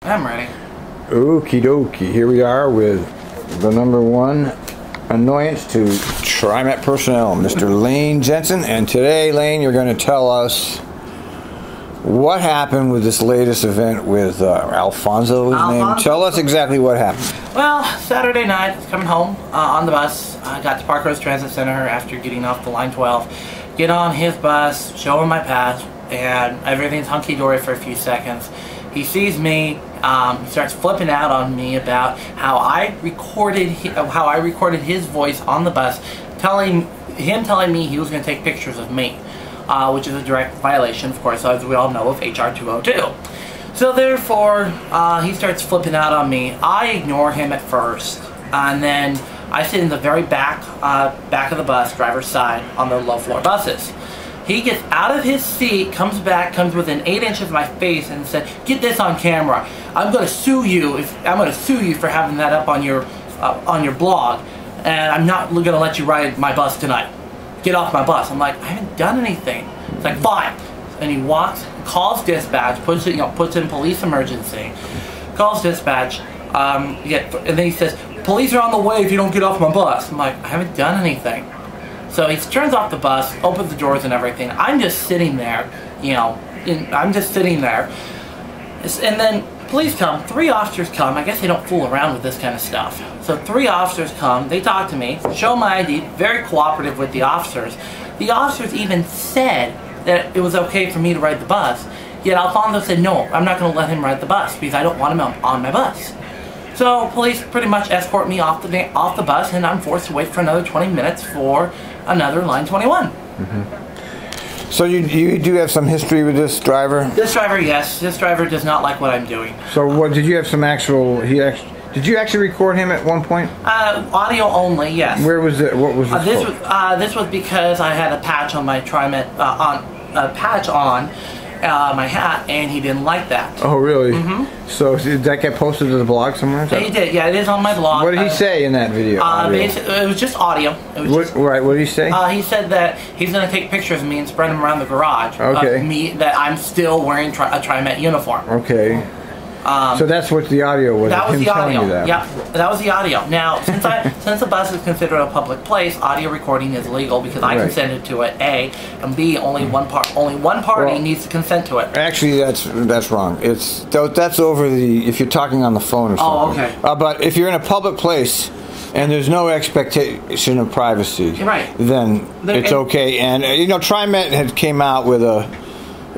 I'm ready. Okie dokie. Here we are with the #1 annoyance to TriMet personnel, Mr. Lane Jensen. And today, Lane, you're going to tell us what happened with this latest event with Alfonso, his name. Tell us exactly what happened. Well, Saturday night, coming home on the bus. I got to Park Rose Transit Center after getting off the Line 12. Get on his bus, show him my pass, and everything's hunky-dory for a few seconds. He sees me, he starts flipping out on me about how I recorded his voice on the bus, telling me he was going to take pictures of me, which is a direct violation, of course, as we all know, of HR 202. So therefore, he starts flipping out on me. I ignore him at first, and then I sit in the very back of the bus, driver's side, on the low floor buses. He gets out of his seat, comes within 8 inches of my face, and said, "Get this on camera. I'm going to sue you. I'm going to sue you for having that up on your blog, and I'm not going to let you ride my bus tonight. Get off my bus." I'm like, I haven't done anything. It's like, fine. And he walks, calls dispatch, puts in police emergency, calls dispatch, and then he says, "Police are on the way if you don't get off my bus." I'm like, I haven't done anything. So he turns off the bus, opens the doors and everything. I'm just sitting there, I'm just sitting there. And then police come, 3 officers come. I guess they don't fool around with this kind of stuff. So 3 officers come, they talk to me, show my ID, very cooperative with the officers. The officers even said that it was okay for me to ride the bus. Yet Alfonso said, "No, I'm not going to let him ride the bus because I don't want him on my bus." So police pretty much escort me off the bus, and I'm forced to wait for another 20 minutes for another Line 21. Mm-hmm. So you do have some history with this driver? This driver, yes. This driver does not like what I'm doing. So what did you have some actual? Did you actually record him at one point? Audio only, yes. Where was it? What was this was because I had a patch on my TriMet on my hat, and he didn't like that. Oh, really? Mm-hmm. So did that get posted to the blog somewhere? He did, yeah, it is on my blog. What did he say in that video? It was just audio. Right, what did he say? He said that he's going to take pictures of me and spread them around the garage. Okay. Of me, that I'm still wearing a TriMet uniform. Okay. So that's what the audio was. That was the audio. You that. Yeah, that was the audio. Now, since the bus is considered a public place, audio recording is legal because I consented to it. A, and B, only one party needs to consent to it. Actually, that's wrong. That's over if you're talking on the phone or something. Oh, okay. But if you're in a public place and there's no expectation of privacy, then it's okay. And TriMet had came out with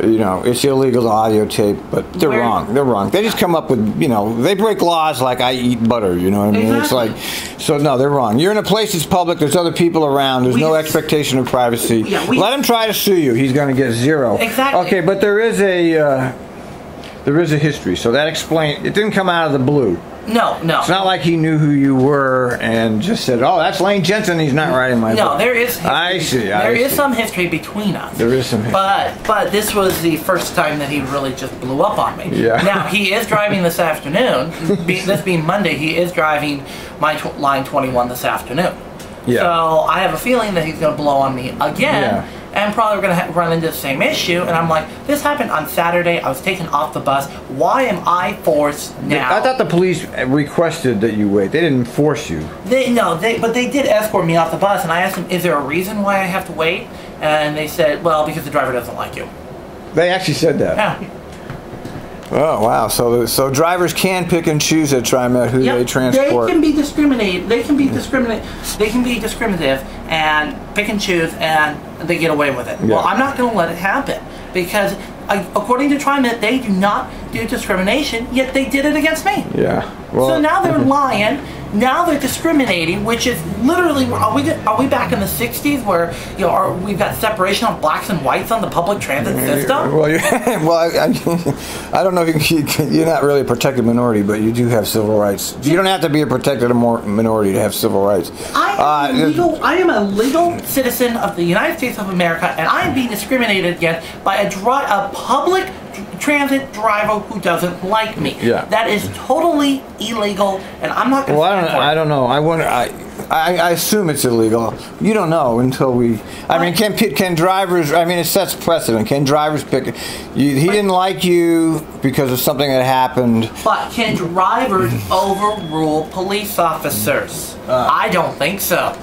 it's illegal to audio tape, but they're wrong. They're wrong. They just come up with, they break laws like I eat butter, you know what I mean? Exactly. It's like, so no, they're wrong. You're in a place that's public, there's other people around, there's no expectation of privacy. Yeah, let him try to sue you, he's going to get 0. Exactly. Okay, but there is a history, so that explains, it didn't come out of the blue. No. It's not like he knew who you were and just said, "Oh, that's Lane Jensen. He's not riding my bus." No, there is history. I see. There is some history between us. There is some history. But this was the first time that he really just blew up on me. Yeah. Now, he is driving this afternoon. This being Monday, he is driving my Line 21 this afternoon. Yeah. So I have a feeling that he's going to blow on me again. Yeah. And probably we're going to run into the same issue. And I'm like, this happened on Saturday. I was taken off the bus. Why am I forced now? I thought the police requested that you wait. They didn't force you. But they did escort me off the bus. And I asked them, is there a reason why I have to wait? And they said, well, because the driver doesn't like you. They actually said that? Yeah. Oh, wow. So drivers can pick and choose at TriMet who they transport. They can be discriminated. They can be discriminative and pick and choose, and they get away with it. Yeah. Well, I'm not going to let it happen because, according to TriMet, they do not do discrimination. Yet they did it against me. Yeah. Well, so now they're lying. Now they're discriminating, which is literally, are we back in the 60s where we've got separation of blacks and whites on the public transit system? Well, I don't know if you're not really a protected minority, but you do have civil rights. You don't have to be a protected minority to have civil rights. I am a legal citizen of the United States of America, and I am being discriminated against by a public transit driver who doesn't like me. Yeah. That is totally illegal, and I'm not going to. Well, I don't know. I wonder. I assume it's illegal. You don't know until we. I mean, can drivers? I mean, it sets precedent. Can drivers pick? He didn't like you because of something that happened. But can drivers overrule police officers? I don't think so.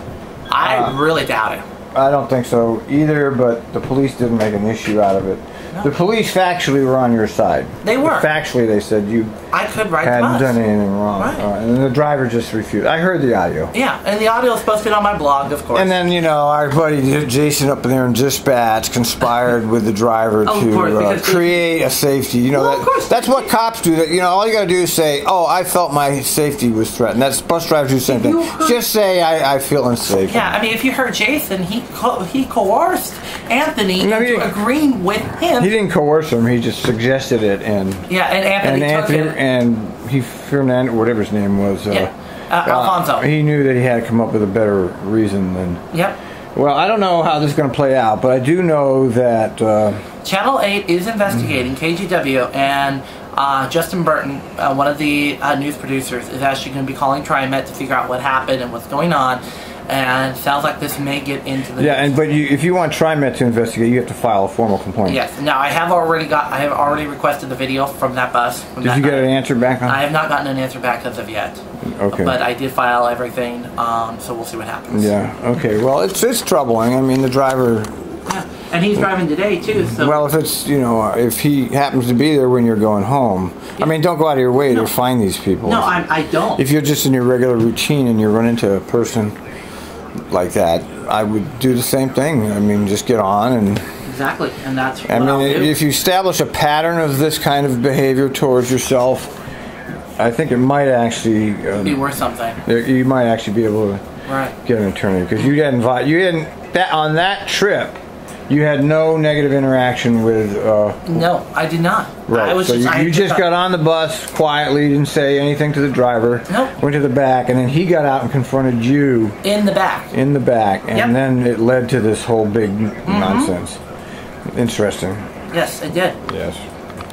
I really doubt it. I don't think so either. But the police didn't make an issue out of it. No. The police factually were on your side. They were. Factually, they said you hadn't done anything wrong. Right. And the driver just refused. I heard the audio. Yeah, and the audio is posted on my blog, of course. And then, you know, our buddy Jason up there in dispatch conspired with the driver to create a safety. You know, that's what cops do. That, you know, all you got to do is say, "Oh, I felt my safety was threatened." That's bus drivers do the same thing. Just say, "I feel unsafe." Yeah, I mean, if you heard Jason, he coerced Anthony into agreeing with him. He didn't coerce him. He just suggested it, and Anthony took it. And Fernando, whatever his name was, Alfonso. He knew that he had to come up with a better reason than. Yep. Well, I don't know how this is going to play out, but I do know that Channel 8 is investigating KGW, and Justin Burton, one of the news producers, is actually going to be calling TriMet to figure out what happened and what's going on. And sounds like this may get into the news. But if you want TriMet to investigate, you have to file a formal complaint. Yes. Now I have already requested the video from that bus. Did you get an answer back on? I have not gotten an answer back as of yet. Okay. But I did file everything, so we'll see what happens. Yeah. Okay. Well, it's troubling. I mean, the driver. Yeah. And he's driving today too. So. Well, if he happens to be there when you're going home, I mean, don't go out of your way to find these people. No, I don't. If you're just in your regular routine and you run into a person like that, I would do the same thing. I mean, just get on and. Exactly, and that's what I'll do. If you establish a pattern of this kind of behavior towards yourself, I think it might actually be worth something. You might actually be able to get an attorney because you didn't on that trip. You had no negative interaction with. No, I did not. Right. You just got on the bus quietly, didn't say anything to the driver. Nope. Went to the back, and then he got out and confronted you. In the back. In the back, and then it led to this whole big nonsense. Interesting. Yes, it did. Yes.